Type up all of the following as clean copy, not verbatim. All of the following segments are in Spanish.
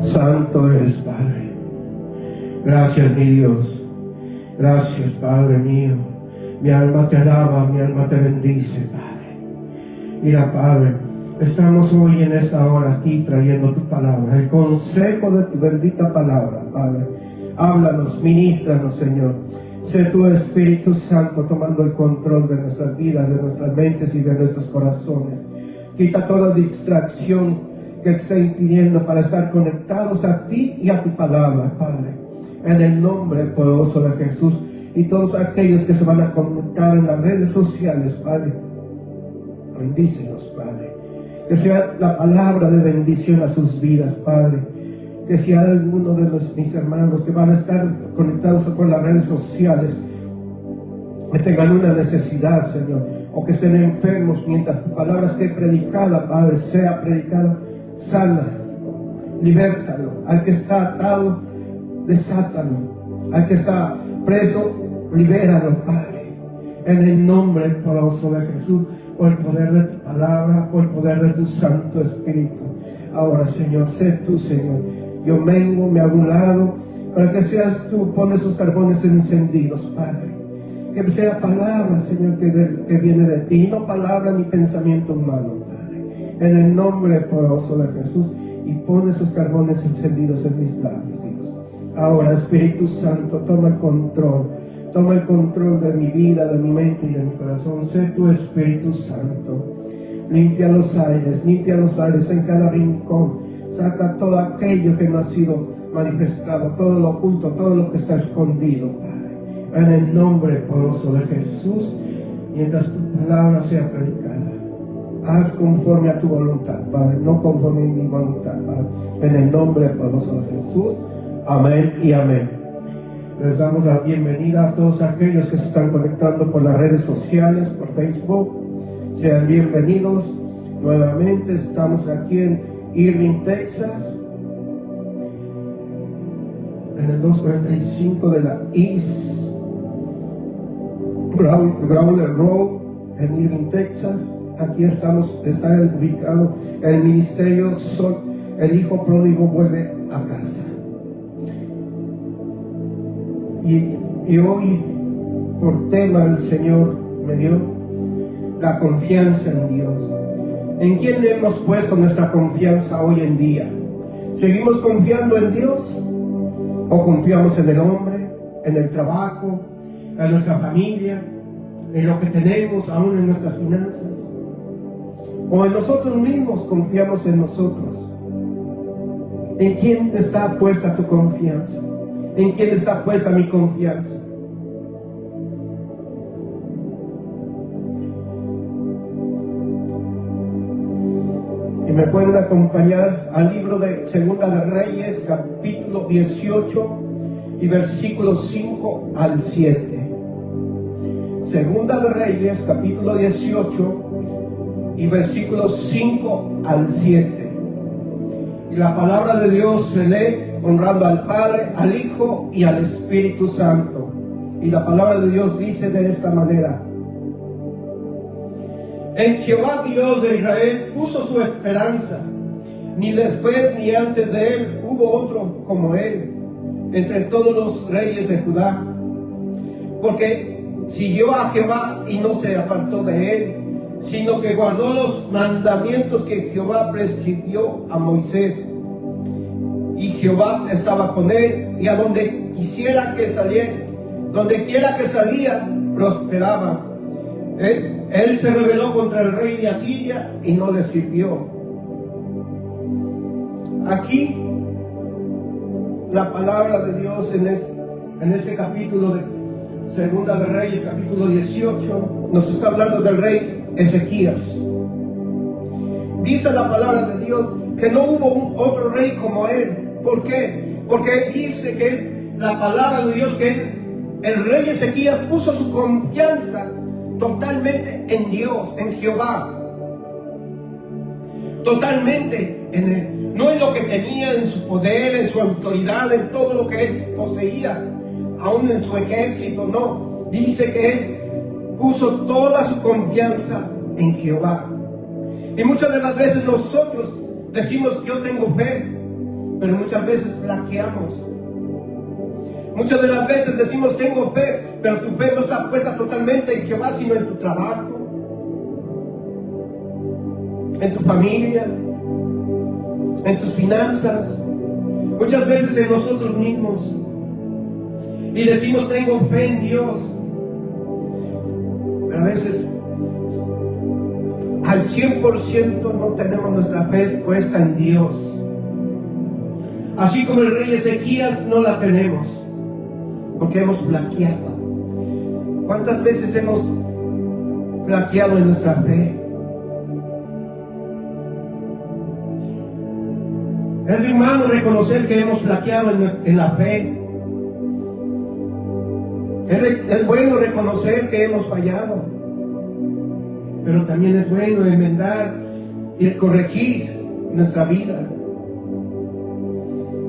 Santo eres, Padre. Gracias, mi Dios. Gracias, Padre mío. Mi alma te alaba, mi alma te bendice, Padre. Mira, Padre, estamos hoy en esta hora aquí trayendo tu palabra, el consejo de tu bendita palabra, Padre. Háblanos, ministranos, Señor. Sé tu Espíritu Santo tomando el control de nuestras vidas, de nuestras mentes y de nuestros corazones. Quita toda distracción que está impidiendo para estar conectados a ti y a tu palabra, Padre. En el nombre poderoso de Jesús, y todos aquellos que se van a conectar en las redes sociales, Padre, bendícelos, Padre. Que sea la palabra de bendición a sus vidas, Padre. Que si hay alguno de mis hermanos que van a estar conectados por las redes sociales, que tengan una necesidad, Señor, o que estén enfermos, mientras tu palabra esté predicada, Padre, sea predicada, sana, libértalo. Al que está atado, desátalo. Al que está preso, libéralo, Padre. En el nombre poderoso de Jesús, por el poder de tu palabra, por el poder de tu Santo Espíritu. Ahora, Señor, sé tú, Señor. Yo vengo, me hago un lado, para que seas tú, pon esos carbones encendidos, Padre. Que sea palabra, Señor, que viene de ti, no palabra ni pensamiento humano, Padre. En el nombre poderoso de Jesús, y pon esos carbones encendidos en mis labios, Dios. Ahora, Espíritu Santo, toma el control de mi vida, de mi mente y de mi corazón. Sé tu Espíritu Santo. Limpia los aires en cada rincón. Saca todo aquello que no ha sido manifestado, todo lo oculto, todo lo que está escondido, Padre. En el nombre poderoso de Jesús, mientras tu palabra sea predicada, haz conforme a tu voluntad, Padre, no conforme a mi voluntad, Padre. En el nombre poderoso de Jesús, amén y amén. Les damos la bienvenida a todos aquellos que se están conectando por las redes sociales, por Facebook. Sean bienvenidos nuevamente. Estamos aquí en Irving, Texas, en el 245 de la East Growler Road, en Irving, Texas. Aquí está ubicado el ministerio El Hijo Pródigo Vuelve a Casa. Y hoy, por tema, el Señor me dio la confianza en Dios. ¿En quién le hemos puesto nuestra confianza hoy en día? ¿Seguimos confiando en Dios? ¿O confiamos en el hombre, en el trabajo, en nuestra familia, en lo que tenemos, aún en nuestras finanzas? ¿O en nosotros mismos confiamos en nosotros? ¿En quién está puesta tu confianza? ¿En quién está puesta mi confianza? Y me pueden acompañar al libro de Segunda de Reyes, capítulo 18 y versículos 5 al 7. Segunda de Reyes, capítulo 18 y versículos 5 al 7. Y la palabra de Dios se lee honrando al Padre, al Hijo y al Espíritu Santo. Y la palabra de Dios dice de esta manera: en Jehová Dios de Israel puso su esperanza, ni después ni antes de él hubo otro como él entre todos los reyes de Judá, porque siguió a Jehová y no se apartó de él, sino que guardó los mandamientos que Jehová prescribió a Moisés. Y Jehová estaba con él, y a donde quiera que salía, prosperaba. Él se rebeló contra el rey de Asiria y no le sirvió. Aquí la palabra de Dios en este capítulo de Segunda de Reyes, capítulo 18, nos está hablando del rey Ezequías. Dice la palabra de Dios que no hubo otro rey como él. ¿Por qué? Porque dice que la palabra de Dios, que el rey Ezequías puso su confianza totalmente en Dios, en Jehová. Totalmente en él. No en lo que tenía, en su poder, en su autoridad, en todo lo que él poseía, aún en su ejército, no. Dice que él puso toda su confianza en Jehová. Y muchas de las veces nosotros Decimos, yo tengo fe, pero muchas veces flaqueamos. Muchas de las veces decimos, tengo fe, pero tu fe no está puesta totalmente en Jehová, sino en tu trabajo, en tu familia, en tus finanzas, muchas veces en nosotros mismos. Y decimos, tengo fe en Dios, pero a veces al 100% no tenemos nuestra fe puesta en Dios. Así como el rey Ezequías no la tenemos, porque hemos flaqueado. ¿Cuántas veces hemos flaqueado en nuestra fe? Es humano reconocer que hemos flaqueado en la fe. Es bueno reconocer que hemos fallado, pero también es bueno enmendar y corregir nuestra vida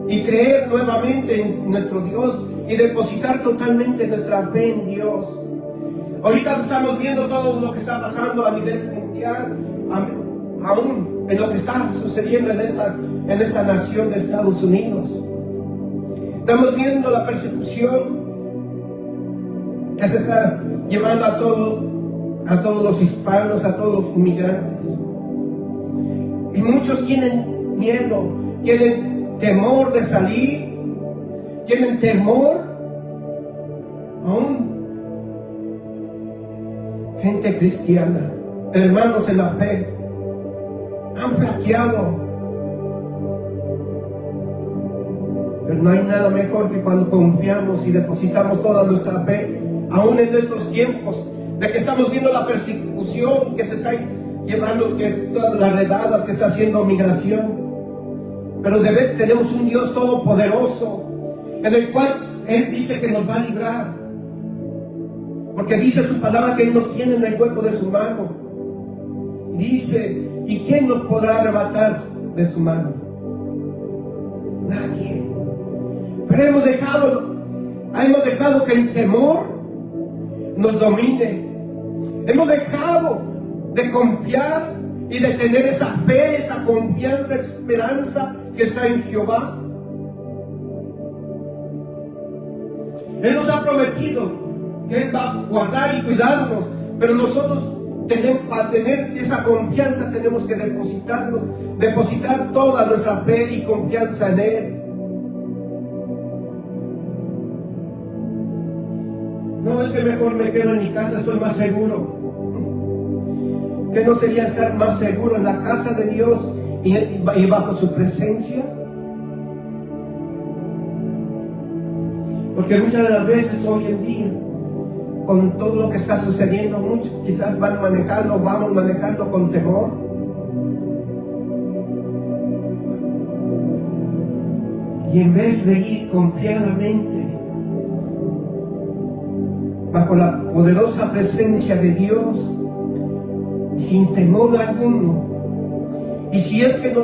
y creer nuevamente en nuestro Dios y depositar totalmente nuestra fe en Dios. Ahorita estamos viendo todo lo que está pasando a nivel mundial, aún en lo que está sucediendo en esta nación de Estados Unidos. Estamos viendo la persecución que se está llevando a todos los hispanos, a todos los inmigrantes. Y muchos tienen miedo, tienen temor de salir, tienen temor. Aún gente cristiana, hermanos en la fe, han flaqueado. Pero no hay nada mejor que cuando confiamos y depositamos toda nuestra fe, aún en estos tiempos de que estamos viendo la persecución que se está llevando, que es todas las redadas que está haciendo migración. Pero tenemos un Dios todopoderoso, en el cual Él dice que nos va a librar, porque dice su palabra que Él nos tiene en el hueco de su mano. Dice, ¿y quién nos podrá arrebatar de su mano? Nadie. Pero hemos dejado que el temor nos domine. Hemos dejado de confiar y de tener esa fe, esa confianza, esperanza que está en Jehová. Él nos ha prometido que Él va a guardar y cuidarnos, pero nosotros para tener esa confianza tenemos que depositar toda nuestra fe y confianza en Él. No, es que mejor me quedo en mi casa, estoy más seguro. ¿Qué no sería estar más seguro en la casa de Dios y bajo su presencia? Porque muchas de las veces hoy en día, con todo lo que está sucediendo, muchos quizás vamos manejando con temor. Y en vez de ir confiadamente bajo la poderosa presencia de Dios, sin temor alguno, y si es que no,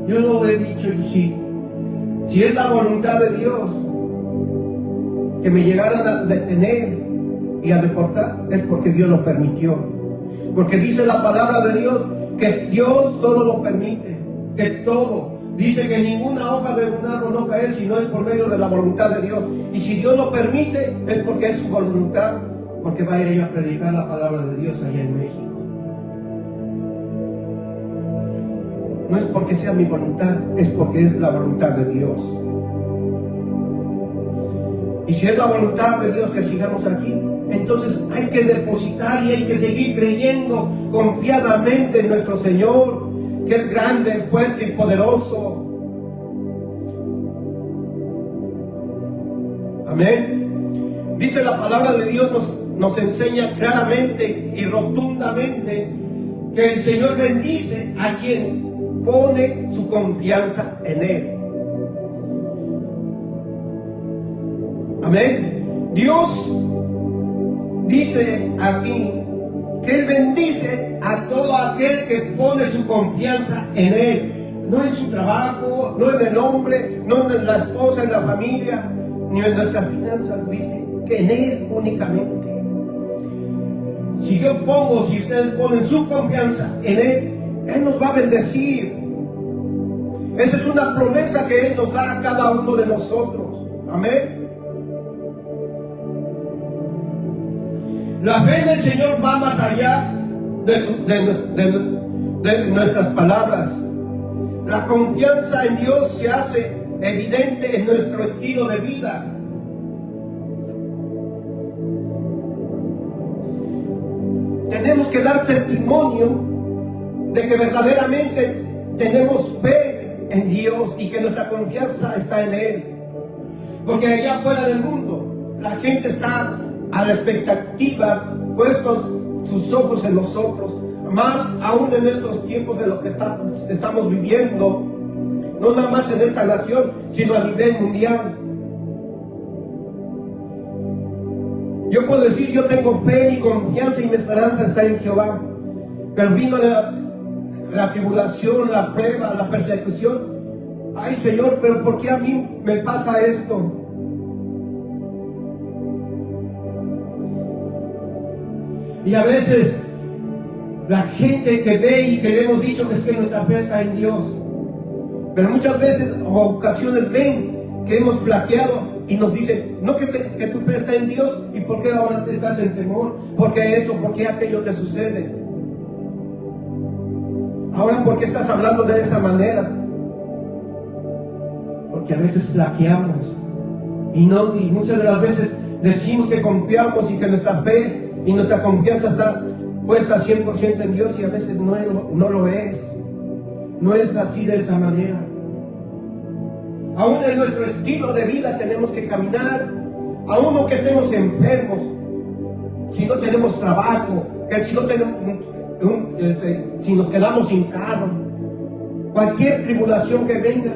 yo lo he dicho, y si es la voluntad de Dios que me llegaran a detener y a deportar, es porque Dios lo permitió. Porque dice la palabra de Dios que Dios todo lo permite, que todo. Dice que ninguna hoja de un árbol no cae si no es por medio de la voluntad de Dios. Y si Dios lo permite, es porque es su voluntad, porque va a ir yo a predicar la palabra de Dios allá en México. No es porque sea mi voluntad, es porque es la voluntad de Dios. Y si es la voluntad de Dios que sigamos aquí, entonces hay que depositar y hay que seguir creyendo confiadamente en nuestro Señor, que es grande, fuerte y poderoso. Amén. Dice la palabra de Dios, nos enseña claramente y rotundamente que el Señor bendice a quien pone su confianza en Él. Amén. Dios dice aquí que Él bendice a todo aquel que pone su confianza en Él. No en su trabajo, no en el hombre, no en la esposa, en la familia, ni en nuestras finanzas. Dice que en Él únicamente. Si ustedes ponen su confianza en Él, Él nos va a bendecir. Esa es una promesa que Él nos da a cada uno de nosotros. Amén. La fe del Señor va más allá de nuestras palabras. La confianza en Dios se hace evidente en nuestro estilo de vida. Tenemos que dar testimonio de que verdaderamente tenemos fe en Dios y que nuestra confianza está en Él. Porque allá afuera del mundo la gente está a la expectativa, puestos sus ojos en nosotros, más aún en estos tiempos de lo que estamos viviendo, no nada más en esta nación, sino a nivel mundial. Yo puedo decir, yo tengo fe y confianza y mi esperanza está en Jehová. Pero vino la tribulación, la prueba, la persecución. Ay, Señor, pero ¿por qué a mí me pasa esto? Y a veces la gente que ve y que le hemos dicho que es que nuestra fe está en Dios, pero muchas veces o ocasiones ven que hemos flaqueado y nos dicen, no que tu fe está en Dios, ¿y por qué ahora te estás en temor? ¿Por qué esto? ¿Por qué aquello te sucede? Ahora, ¿por qué estás hablando de esa manera? Porque a veces flaqueamos y muchas de las veces decimos que confiamos y que nuestra fe y nuestra confianza está puesta 100% en Dios, y a veces no lo es. No es así, de esa manera. Aún en nuestro estilo de vida tenemos que caminar, aún aunque estemos enfermos, si no tenemos trabajo, que si no tenemos si nos quedamos sin carro, cualquier tribulación que venga,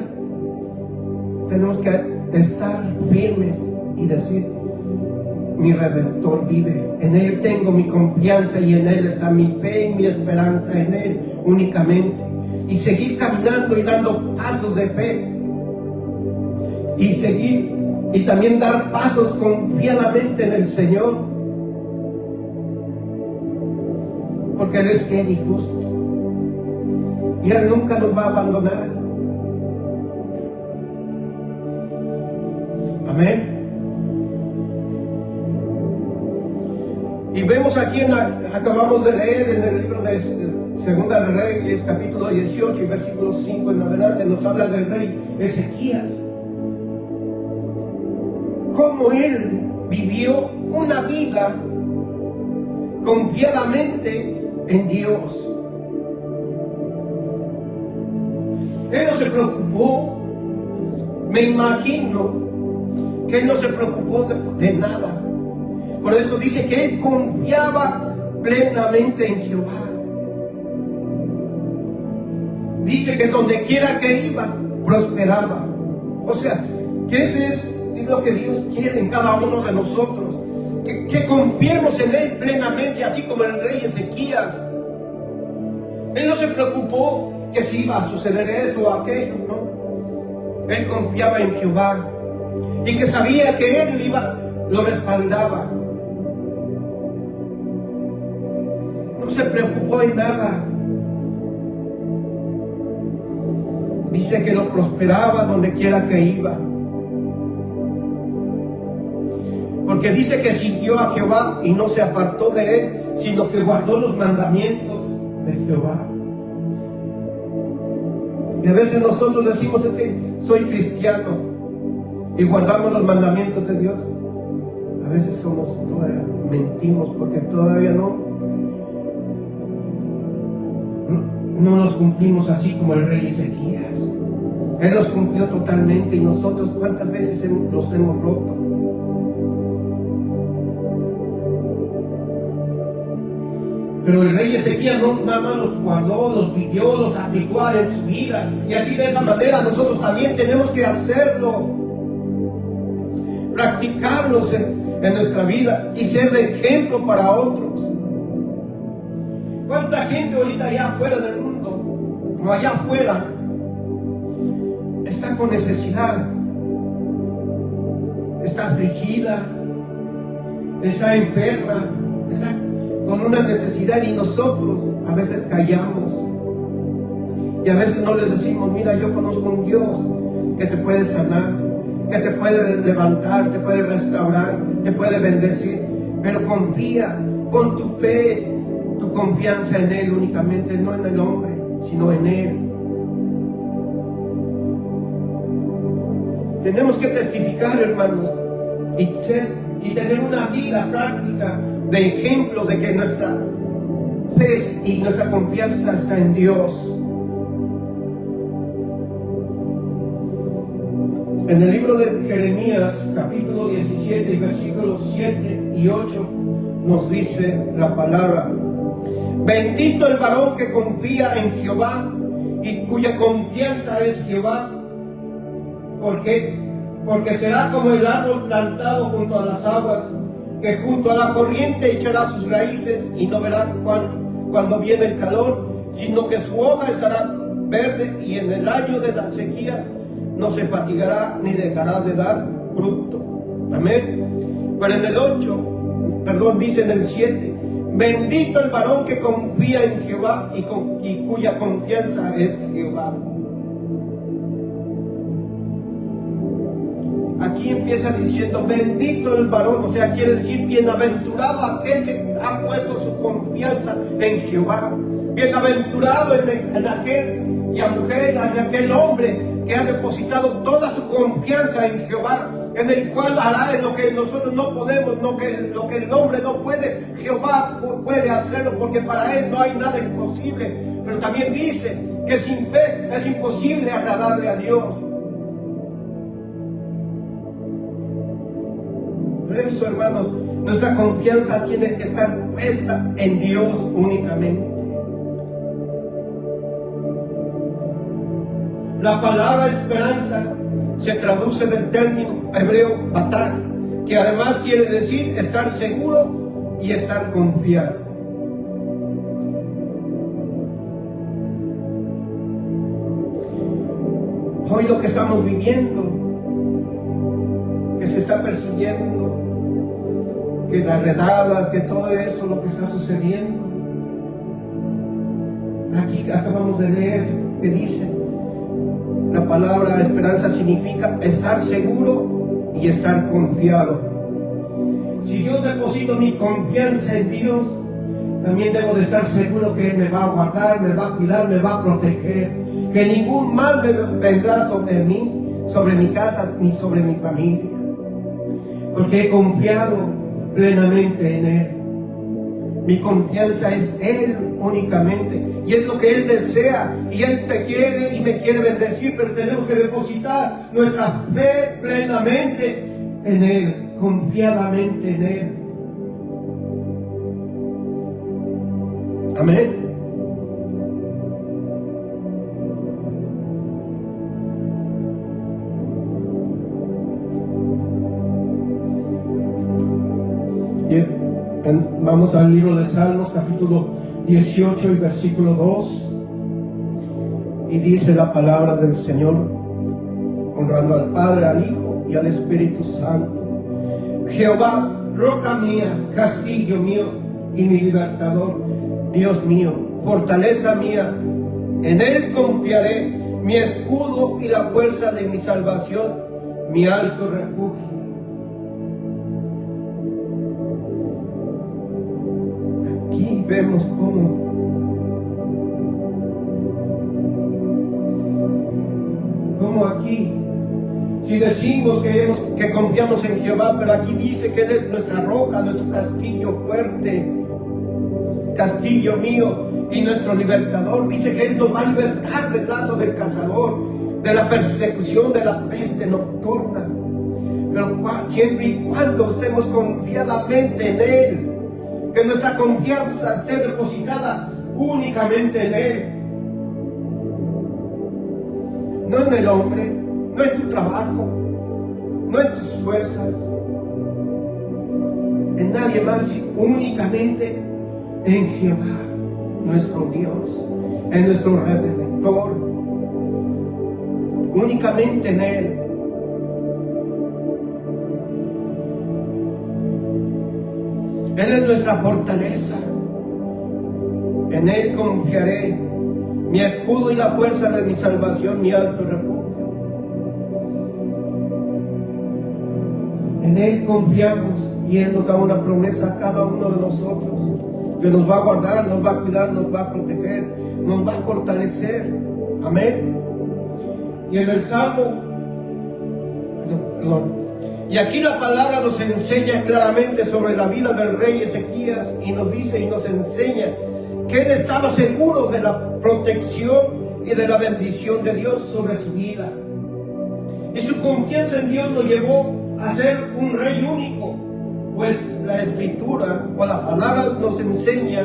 tenemos que estar firmes y decir, mi Redentor vive, en Él tengo mi confianza y en Él está mi fe y mi esperanza en Él únicamente. Y seguir caminando y dando pasos de fe. Y seguir y también dar pasos confiadamente en el Señor. Porque Él es fiel y justo. Y Él nunca nos va a abandonar. Amén. Y vemos aquí, acabamos de leer en el libro de Segunda de Reyes, capítulo 18 y versículo 5 en adelante, nos habla del rey Ezequías. Cómo él vivió una vida confiadamente en Dios. Él no se preocupó, me imagino que él no se preocupó de nada. Por eso dice que él confiaba plenamente en Jehová. Dice que donde quiera que iba, prosperaba. O sea, que ese es lo que Dios quiere en cada uno de nosotros. Que confiemos en Él plenamente, así como el rey Ezequías. Él no se preocupó que si iba a suceder esto o aquello, no. Él confiaba en Jehová. Y que sabía que Él lo respaldaba. No se preocupó en nada. Dice que lo prosperaba donde quiera que iba. Porque dice que siguió a Jehová y no se apartó de él, sino que guardó los mandamientos de Jehová. Y a veces nosotros decimos, es que soy cristiano y guardamos los mandamientos de Dios. A veces mentimos porque todavía no los cumplimos así como el rey Ezequías. Él los cumplió totalmente, y nosotros cuántas veces los hemos roto. Pero el rey Ezequías no nada más los guardó, los vivió, los aplicó en su vida, y así de esa manera nosotros también tenemos que hacerlo, practicarlos en nuestra vida y ser de ejemplo para otros. ¿Cuánta gente ahorita allá afuera del mundo, o allá afuera, está con necesidad, está afligida, está enferma, está con una necesidad, y nosotros a veces callamos, Y a veces no les decimos, mira, yo conozco un Dios que te puede sanar, que te puede levantar, te puede restaurar, te puede bendecir. Pero confía, pon tu fe, tu confianza en Él únicamente, no en el hombre, sino en Él. Tenemos que testificar, hermanos, y tener una vida práctica de ejemplo de que nuestra fe y nuestra confianza está en Dios. En el libro de Jeremías, capítulo 17, y versículos 7 y 8, nos dice la palabra: bendito el varón que confía en Jehová y cuya confianza es Jehová. ¿Por qué? Porque será como el árbol plantado junto a las aguas, que junto a la corriente echará sus raíces y no verá cuando viene el calor, sino que su hoja estará verde, y en el año de la sequía no se fatigará ni dejará de dar fruto. Amén. Pero en el 8, dice en el 7, bendito el varón que confía en Jehová y cuya confianza es Jehová. Aquí empieza diciendo bendito el varón, o sea, quiere decir bienaventurado aquel que ha puesto su confianza en Jehová. Bienaventurado en aquel y a mujer, en aquel hombre que ha depositado toda su confianza en Jehová, en el cual hará en lo que nosotros no podemos, lo que el hombre no puede, Jehová puede hacerlo, porque para Él no hay nada imposible. Pero también dice que sin fe es imposible agradarle a Dios. Por eso, hermanos, nuestra confianza tiene que estar puesta en Dios únicamente. La palabra esperanza se traduce del término hebreo batach, que además quiere decir estar seguro y estar confiado. Hoy lo que estamos viviendo, que se está persiguiendo, que las redadas, que todo eso, lo que está sucediendo. Aquí acabamos de leer que dice, la palabra esperanza significa estar seguro y estar confiado. Si yo deposito mi confianza en Dios, también debo de estar seguro que Él me va a guardar, me va a cuidar, me va a proteger, que ningún mal vendrá sobre mí, sobre mi casa, ni sobre mi familia, porque he confiado plenamente en Él. Mi confianza es Él únicamente, y es lo que Él desea, y Él te quiere y me quiere bendecir, pero tenemos que depositar nuestra fe plenamente en Él, confiadamente en Él. Amén. Vamos al libro de Salmos, capítulo 18 y versículo 2. Y dice la palabra del Señor, honrando al Padre, al Hijo y al Espíritu Santo: Jehová, roca mía, castillo mío y mi libertador, Dios mío, fortaleza mía, en Él confiaré, mi escudo y la fuerza de mi salvación, mi alto refugio. Aquí vemos cómo aquí, si decimos que confiamos en Jehová, pero aquí dice que Él es nuestra roca, nuestro castillo fuerte, castillo mío y nuestro libertador. Dice que Él nos va a libertar del lazo del cazador, de la persecución, de la peste nocturna. Pero siempre y cuando estemos confiadamente en Él, que nuestra confianza esté depositada únicamente en Él, no en el hombre, no en tu trabajo, no en tus fuerzas, en nadie más, únicamente en Jehová, nuestro Dios, en nuestro Redentor, únicamente en Él. Él es nuestra fortaleza, en Él confiaré, mi escudo y la fuerza de mi salvación, mi alto refugio. En Él confiamos y Él nos da una promesa a cada uno de nosotros, que nos va a guardar, nos va a cuidar, nos va a proteger, nos va a fortalecer. Amén. Y en el Salmo, y aquí la palabra nos enseña claramente sobre la vida del rey Ezequías, y nos dice y nos enseña que él estaba seguro de la protección y de la bendición de Dios sobre su vida. Y su confianza en Dios lo llevó a ser un rey único, pues la escritura o la palabra nos enseña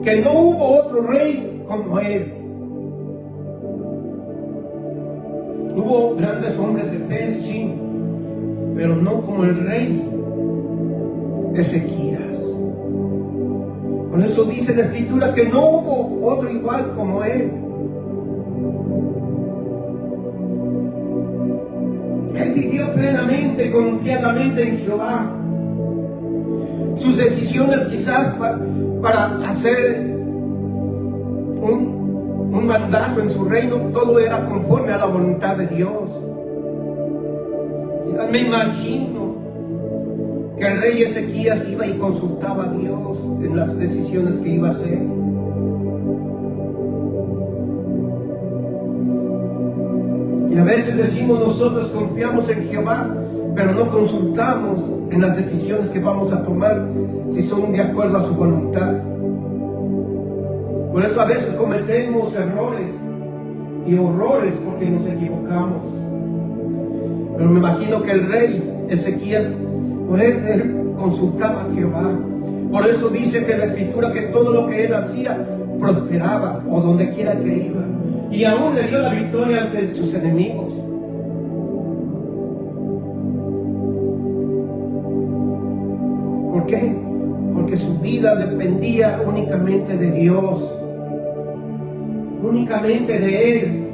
que no hubo otro rey como él. Hubo grandes hombres de fe, sí, pero no como el rey Ezequías. Por eso dice la escritura que no hubo otro igual como él. Él vivió plenamente, confiadamente en Jehová. Sus decisiones quizás para hacer un mandato en su reino, todo era conforme a la voluntad de Dios. Me imagino que el rey Ezequías iba y consultaba a Dios en las decisiones que iba a hacer. Y a veces decimos nosotros confiamos en Jehová, pero no consultamos en las decisiones que vamos a tomar si son de acuerdo a su voluntad. Por eso a veces cometemos errores y horrores porque nos equivocamos. Pero me imagino que el rey Ezequías, por él consultaba a Jehová. Por eso dice que la escritura que todo lo que él hacía prosperaba o donde quiera que iba. Y aún le dio la victoria ante sus enemigos. ¿Por qué? Porque su vida dependía únicamente de Dios, únicamente de Él,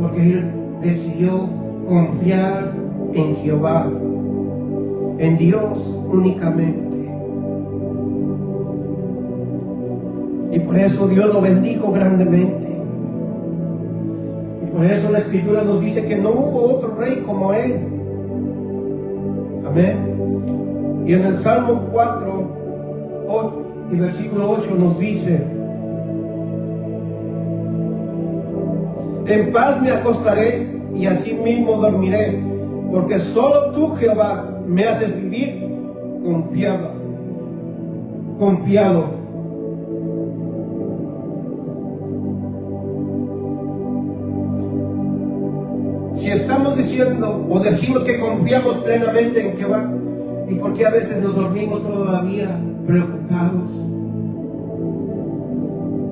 porque Él decidió confiar en Jehová, en Dios únicamente. Y por eso Dios lo bendijo grandemente. Y por eso la escritura nos dice que no hubo otro rey como Él. Amén. Y en el Salmo 4 y versículo 8 nos dice: en paz me acostaré y así mismo dormiré, porque solo tú, Jehová, me haces vivir confiado. Si estamos diciendo o decimos que confiamos plenamente en Jehová, ¿y por qué a veces nos dormimos todavía preocupados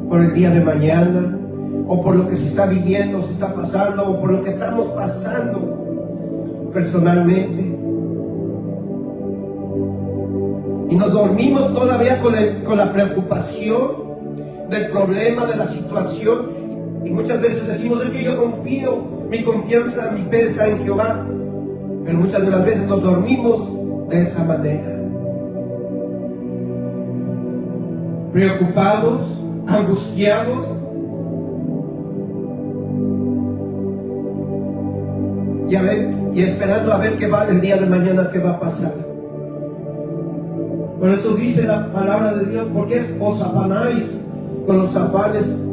por el día de mañana, o por lo que se está viviendo, se está pasando, o por lo que estamos pasando personalmente? Y nos dormimos todavía con la preocupación del problema, de la situación. Y muchas veces decimos: es que yo confío, mi confianza, mi fe está en Jehová. Pero muchas de las veces nos dormimos de esa manera, preocupados, angustiados, y esperando a ver qué va el día de mañana, qué va a pasar. Por eso dice la palabra de Dios: porque os afanáis con los afanes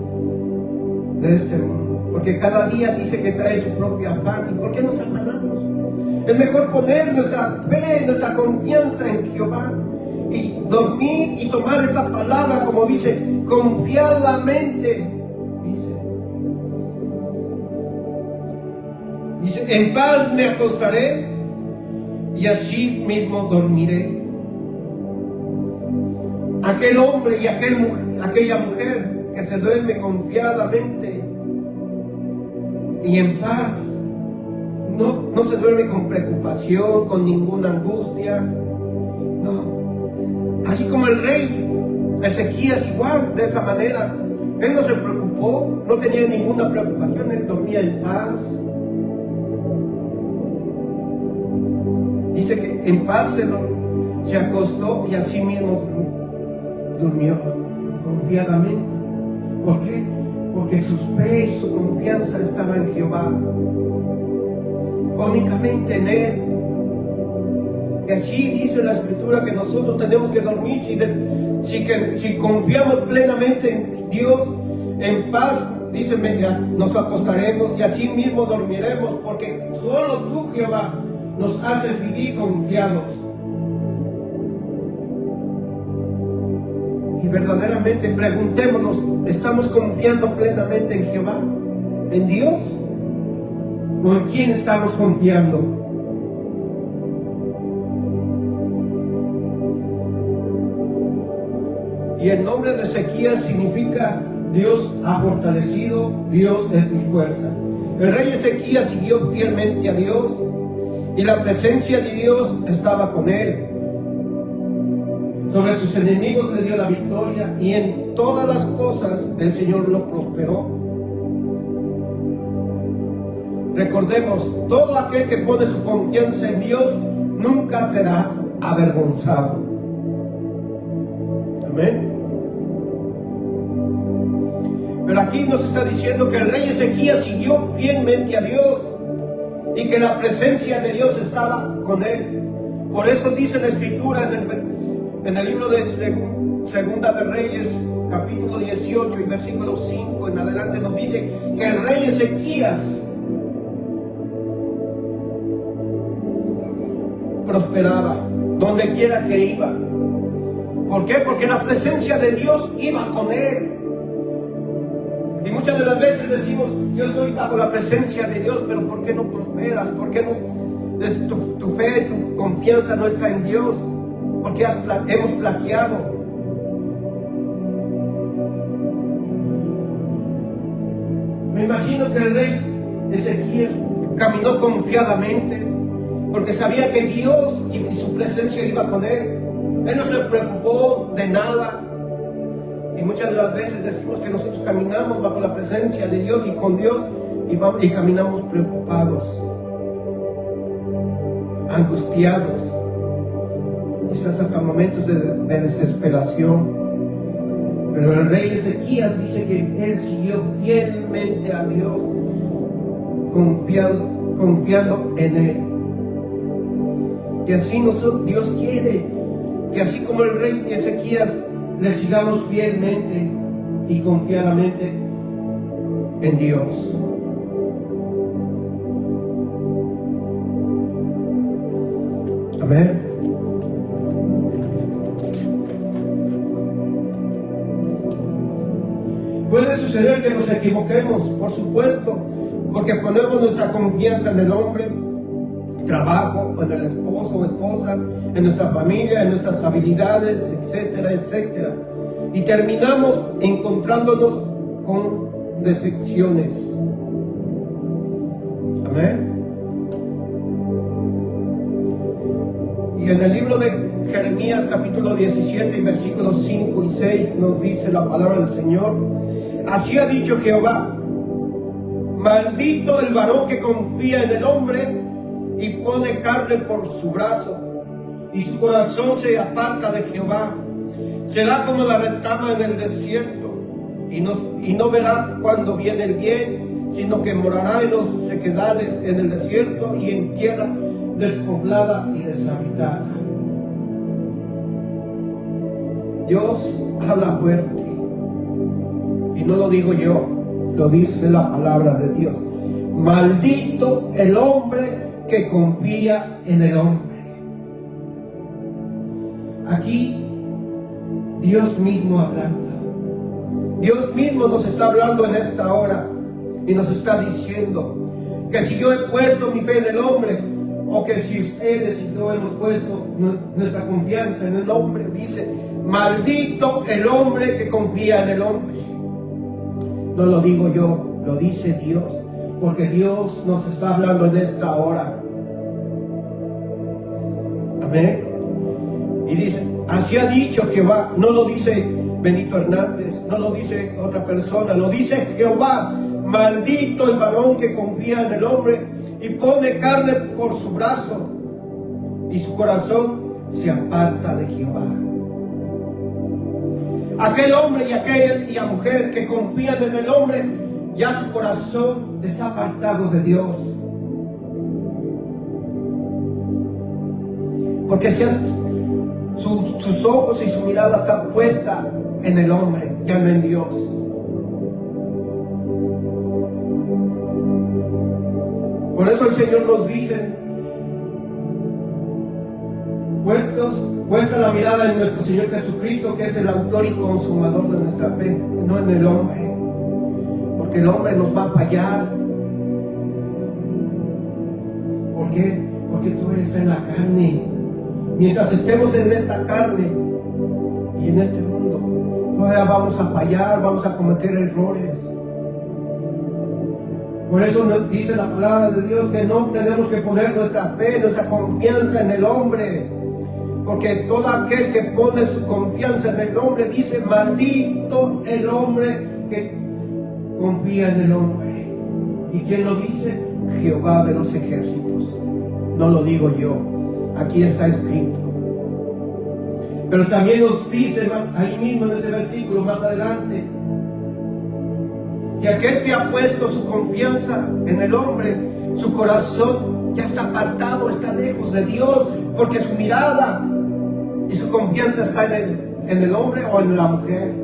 de este mundo, porque cada día dice que trae su propio afán. ¿Y por qué nos afanamos? Es mejor poner nuestra fe, nuestra confianza en Jehová, y dormir y tomar esta palabra, como dice, confiadamente. Dice: en paz me acostaré y así mismo dormiré. Aquel hombre y aquella mujer que se duerme confiadamente y en paz, no se duerme con preocupación, con ninguna angustia. No. Así como el rey Ezequías, igual, de esa manera. Él no se preocupó, no tenía ninguna preocupación, él dormía en paz. Dice que en paz se acostó y así mismo durmió confiadamente. ¿Por qué? porque su fe y su confianza estaba en Jehová, únicamente en Él. Y así dice la Escritura que nosotros tenemos que dormir si confiamos plenamente en Dios, en paz, dice, nos acostaremos y así mismo dormiremos, porque solo tú, Jehová, nos haces vivir confiados. Y verdaderamente preguntémonos, ¿estamos confiando plenamente en Jehová? ¿En Dios? ¿O en quién estamos confiando? Y el nombre de Ezequías significa Dios ha fortalecido, Dios es mi fuerza. El rey Ezequías siguió fielmente a Dios y la presencia de Dios estaba con él. Sobre sus enemigos le dio la victoria y en todas las cosas el Señor lo prosperó. Recordemos, todo aquel que pone su confianza en Dios nunca será avergonzado. Amén. Pero aquí nos está diciendo que el rey Ezequías siguió fielmente a Dios y que la presencia de Dios estaba con él. Por eso dice la Escritura en el libro de Segunda de Reyes, capítulo 18 y versículo 5 en adelante, nos dice que el rey Ezequías prosperaba donde quiera que iba. ¿Por qué? Porque la presencia de Dios iba con él. Y muchas de las veces decimos, yo estoy bajo la presencia de Dios, pero ¿por qué no prosperas? ¿Por qué no? Tu fe, tu confianza no está en Dios. Porque hemos flaqueado. Me imagino que el rey Ezequías caminó confiadamente, porque sabía que Dios y su presencia iba con él. Él no se preocupó de nada. Y muchas de las veces decimos que nosotros caminamos bajo la presencia de Dios y con Dios y caminamos preocupados, angustiados, quizás hasta momentos de desesperación. Pero el rey Ezequías dice que él siguió fielmente a Dios, confiando en Él. Y así Dios quiere que así como el rey Ezequías le sigamos fielmente y confiadamente en Dios. Amén. Puede suceder que nos equivoquemos, por supuesto, porque ponemos nuestra confianza en el hombre, trabajo, en el esposo o esposa, en nuestra familia, en nuestras habilidades, etcétera, etcétera. Y terminamos encontrándonos con decepciones. Amén. Y en el libro de Jeremías capítulo 17 y versículos 5 y 6 nos dice la palabra del Señor: así ha dicho Jehová, maldito el varón que confía en el hombre y pone carne por su brazo, y su corazón se aparta de Jehová. Será como la retama en el desierto, y no verá cuando viene el bien, sino que morará en los sequedales, en el desierto y en tierra despoblada y deshabitada. Dios habla fuerte, y no lo digo yo, lo dice la palabra de Dios. Maldito el hombre que confía en el hombre. Aquí Dios mismo hablando. Dios mismo nos está hablando en esta hora y nos está diciendo que si yo he puesto mi fe en el hombre, o que si ustedes y yo hemos puesto nuestra confianza en el hombre, dice: maldito el hombre que confía en el hombre. No lo digo yo, lo dice Dios, porque Dios nos está hablando en esta hora. Amén. Y dice: así ha dicho Jehová. No lo dice Benito Hernández, no lo dice otra persona, lo dice Jehová. Maldito el varón que confía en el hombre y pone carne por su brazo, y su corazón se aparta de Jehová. Aquel hombre y aquella mujer que confían en el hombre, ya su corazón está apartado de Dios. Porque si sus ojos y su mirada están puesta en el hombre, ya no en Dios. Por eso el Señor nos dice: puesta la mirada en nuestro Señor Jesucristo, que es el autor y consumador de nuestra fe, no en el hombre, porque el hombre nos va a fallar. ¿Por qué? Porque todo está en la carne. Mientras estemos en esta carne y en este mundo, todavía vamos a fallar, vamos a cometer errores. Por eso nos dice la palabra de Dios que no tenemos que poner nuestra fe, nuestra confianza en el hombre. Porque todo aquel que pone su confianza en el hombre, dice: maldito el hombre que confía en el hombre. ¿Y quién lo dice? Jehová de los ejércitos. No lo digo yo, aquí está escrito. Pero también nos dice ahí mismo en ese versículo más adelante, que aquel que ha puesto su confianza en el hombre, su corazón ya está apartado, está lejos de Dios, porque su mirada y su confianza está en el hombre o en la mujer,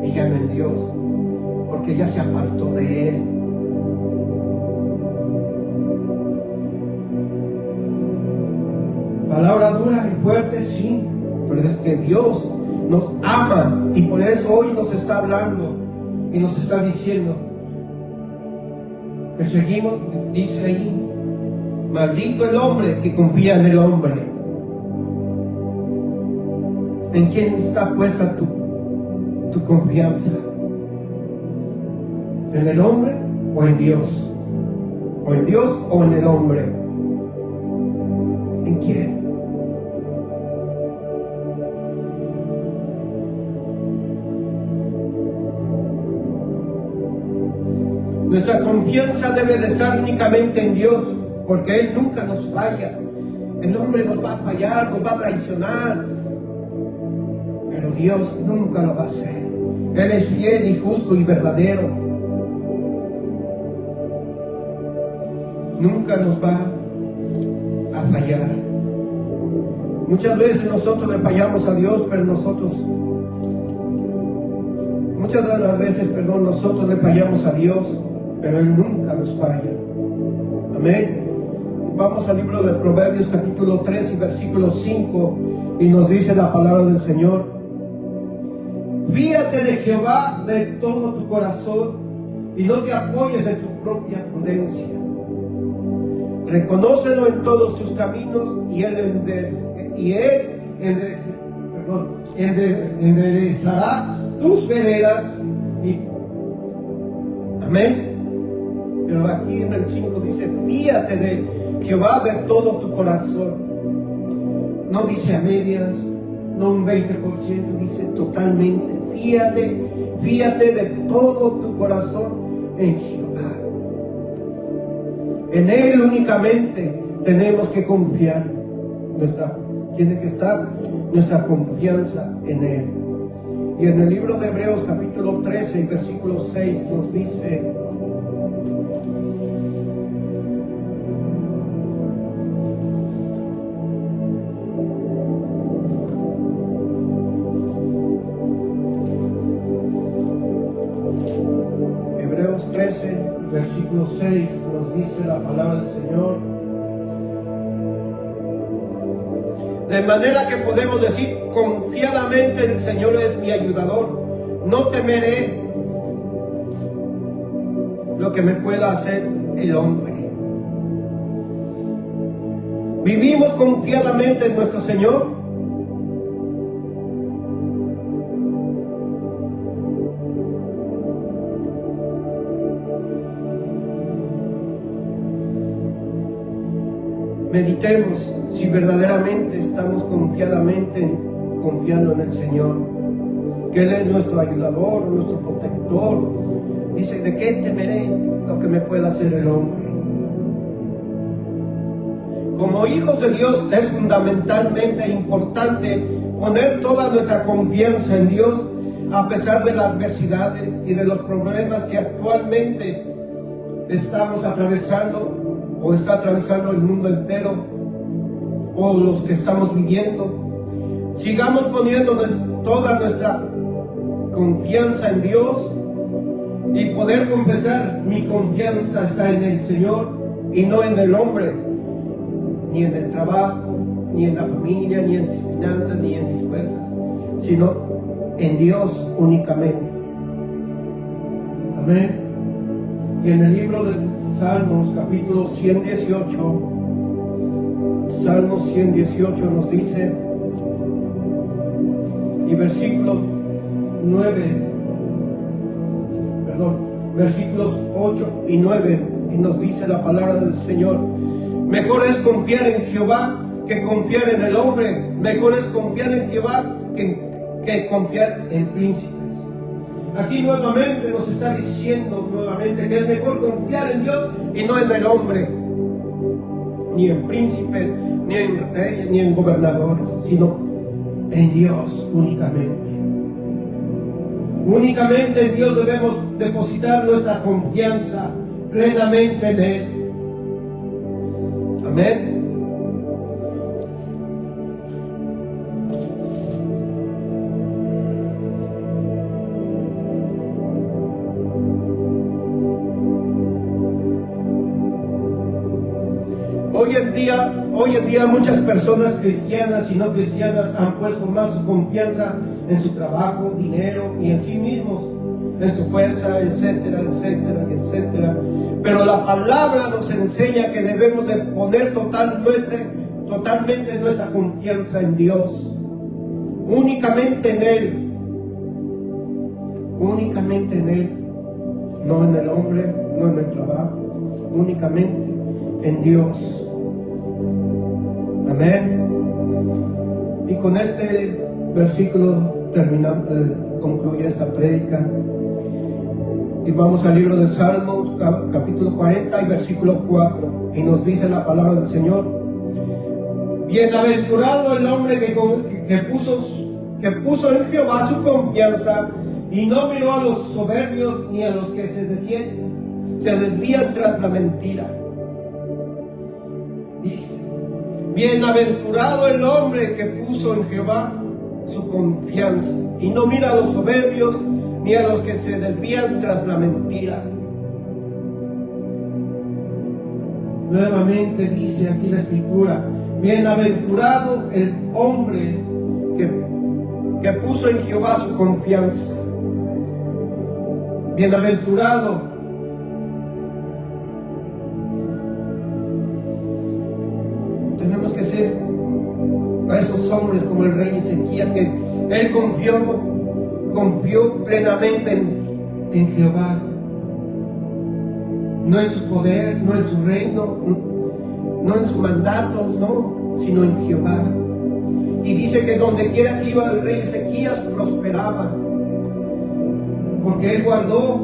y ya no en Dios, porque ya se apartó de Él. Palabra dura y fuerte, sí, pero es que Dios nos ama, y por eso hoy nos está hablando y nos está diciendo que seguimos. Dice ahí: maldito el hombre que confía en el hombre. ¿En quién está puesta tu confianza? ¿En el hombre o en Dios? ¿O en Dios o en el hombre? ¿En quién? Nuestra confianza debe de estar únicamente en Dios, porque Él nunca nos falla. El hombre nos va a fallar, nos va a traicionar, pero Dios nunca lo va a hacer. Él es fiel y justo y verdadero. Nunca nos va a fallar. Muchas veces nosotros le fallamos a Dios, pero nosotros le fallamos a Dios, pero Él nunca nos falla. Amén. Vamos al libro de Proverbios capítulo 3 y versículo 5, y nos dice la palabra del Señor: fíate de Jehová de todo tu corazón y no te apoyes en tu propia prudencia. Reconócelo en todos tus caminos y Él enderezará tus veredas. Amén. Pero aquí en el 5 dice: fíate de Jehová de todo tu corazón. No dice a medias, no un 20%, dice totalmente. Fíate de todo tu corazón en Jehová. En Él únicamente tenemos que confiar. Tiene que estar nuestra confianza en Él. Y en el libro de Hebreos capítulo 13 y versículo 6 nos dice: Hebreos 13 versículo 6 nos dice la palabra del Señor: de manera que podemos decir confiadamente: el Señor es mi ayudador, no temeré lo que me pueda hacer el hombre. ¿Vivimos confiadamente en nuestro Señor? Meditemos si verdaderamente estamos confiando en el Señor, que Él es nuestro ayudador, nuestro protector. Dice: ¿de qué temeré lo que me pueda hacer el hombre? Como hijos de Dios es fundamentalmente importante poner toda nuestra confianza en Dios a pesar de las adversidades y de los problemas que actualmente estamos atravesando o está atravesando el mundo entero o los que estamos viviendo. Sigamos poniendo toda nuestra confianza en Dios y poder confesar: mi confianza está en el Señor y no en el hombre, ni en el trabajo, ni en la familia, ni en mis finanzas, ni en mis fuerzas, sino en Dios únicamente. Amén. Y en el libro de Salmos, capítulo 118, Salmos 118 nos dice, y versículos 8 y 9, y nos dice la palabra del Señor: mejor es confiar en Jehová que confiar en el hombre, mejor es confiar en Jehová que confiar en príncipes. Aquí nuevamente nos está diciendo que es mejor confiar en Dios y no en el hombre, ni en príncipes, ni en reyes, ni en gobernadores, sino en Dios únicamente. Únicamente en Dios debemos depositar nuestra confianza plenamente en Él. Amén. Hoy en día muchas personas cristianas y no cristianas han puesto más su confianza en su trabajo, dinero y en sí mismos, en su fuerza, etcétera, etcétera, etcétera. Pero la palabra nos enseña que debemos de poner totalmente nuestra confianza en Dios, únicamente en Él, no en el hombre, no en el trabajo, únicamente en Dios. Amén. Y con este versículo concluye esta prédica. Y vamos al libro de Salmos, capítulo 40 y versículo 4. Y nos dice la palabra del Señor: bienaventurado el hombre que puso en Jehová su confianza y no miró a los soberbios ni a los que se desvían tras la mentira. Dice: bienaventurado el hombre que puso en Jehová su confianza y no mira a los soberbios ni a los que se desvían tras la mentira. Nuevamente dice aquí la Escritura: bienaventurado el hombre que puso en Jehová su confianza. Bienaventurado. Tenemos que ser a esos hombres como el rey Ezequías, que él confió plenamente en Jehová, no en su poder, no en su reino, no en su mandato, no, sino en Jehová. Y dice que donde quiera que iba el rey Ezequías prosperaba, porque él guardó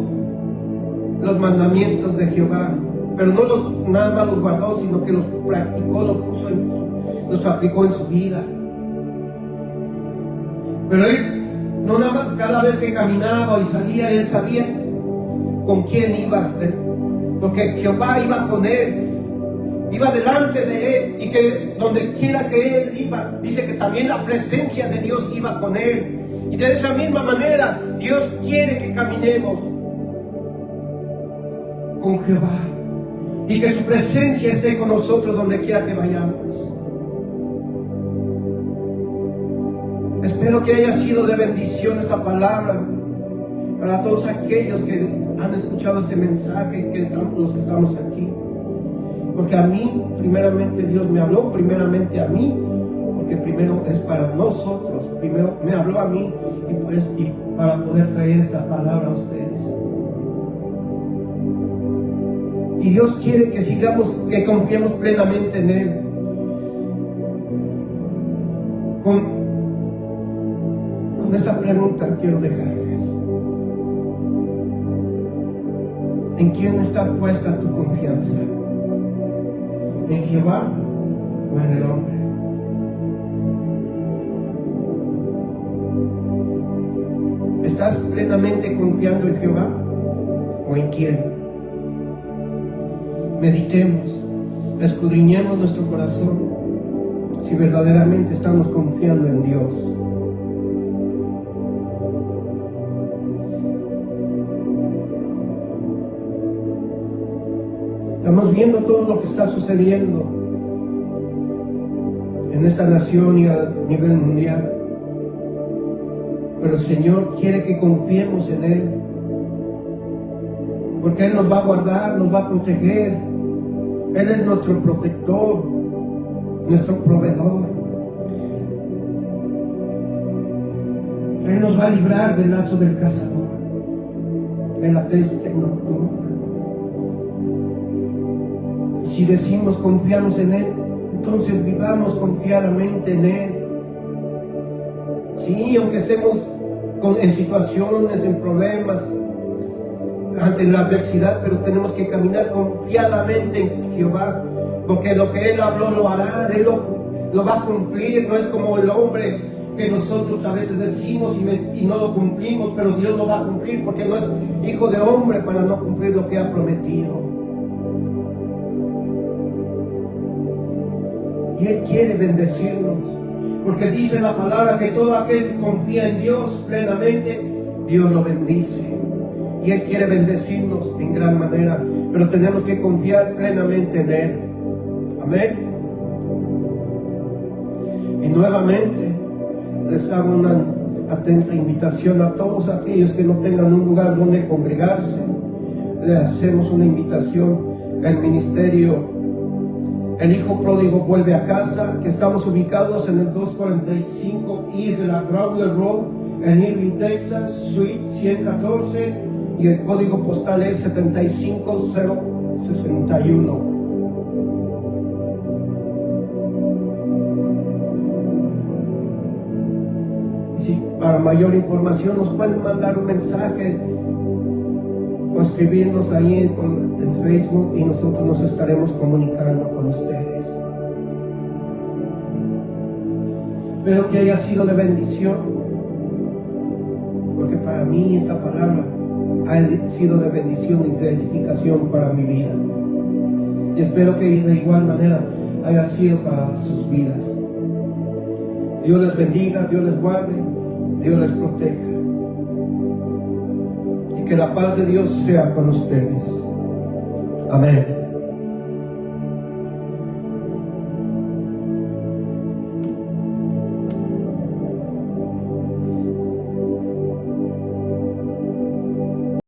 los mandamientos de Jehová. Pero no nada más los guardó, sino que los practicó, los aplicó en su vida. Pero él, no nada más, cada vez que caminaba y salía, él sabía con quién iba, porque Jehová iba con él, iba delante de él, y que donde quiera que él iba, dice que también la presencia de Dios iba con él. Y de esa misma manera, Dios quiere que caminemos con Jehová y que su presencia esté con nosotros donde quiera que vayamos. Espero que haya sido de bendición esta palabra para todos aquellos que han escuchado este mensaje, los que estamos aquí. Porque a mí, primeramente, Dios me habló, primeramente a mí, porque primero es para nosotros, primero me habló a mí y para poder traer esta palabra a ustedes. Y Dios quiere que que confiemos plenamente en Él. Con esta pregunta quiero dejarles: ¿en quién está puesta tu confianza? ¿En Jehová o en el hombre? ¿Estás plenamente confiando en Jehová o en quién? Meditemos, escudriñemos nuestro corazón si verdaderamente estamos confiando en Dios. Estamos viendo todo lo que está sucediendo en esta nación y a nivel mundial. Pero el Señor quiere que confiemos en Él, porque Él nos va a guardar, nos va a proteger. Él es nuestro protector, nuestro proveedor. Él nos va a librar del lazo del cazador, de la peste nocturna. Si decimos confiamos en Él, entonces vivamos confiadamente en Él. Sí, aunque estemos en situaciones, en problemas, ante la adversidad, pero tenemos que caminar confiadamente en Jehová, porque lo que Él habló lo hará, Él lo va a cumplir. No es como el hombre que nosotros a veces decimos y no lo cumplimos, pero Dios lo va a cumplir, porque no es hijo de hombre para no cumplir lo que ha prometido. Y Él quiere bendecirnos, porque dice la palabra que todo aquel que confía en Dios plenamente, Dios lo bendice. Y Él quiere bendecirnos en gran manera, pero tenemos que confiar plenamente en Él. Amén. Y nuevamente les hago una atenta invitación a todos aquellos que no tengan un lugar donde congregarse. Le hacemos una invitación al ministerio El Hijo Pródigo Vuelve a Casa, que estamos ubicados en el 245 East de la Growler Road en Irving, Texas, Suite 114, y el código postal es 75061. Si para mayor información nos pueden mandar un mensaje o escribirnos ahí en Facebook, y nosotros nos estaremos comunicando con ustedes. Espero que haya sido de bendición, porque para mí esta palabra ha sido de bendición y de edificación para mi vida, y espero que de igual manera haya sido para sus vidas. Dios les bendiga, Dios les guarde, Dios les proteja. Que la paz de Dios sea con ustedes. Amén.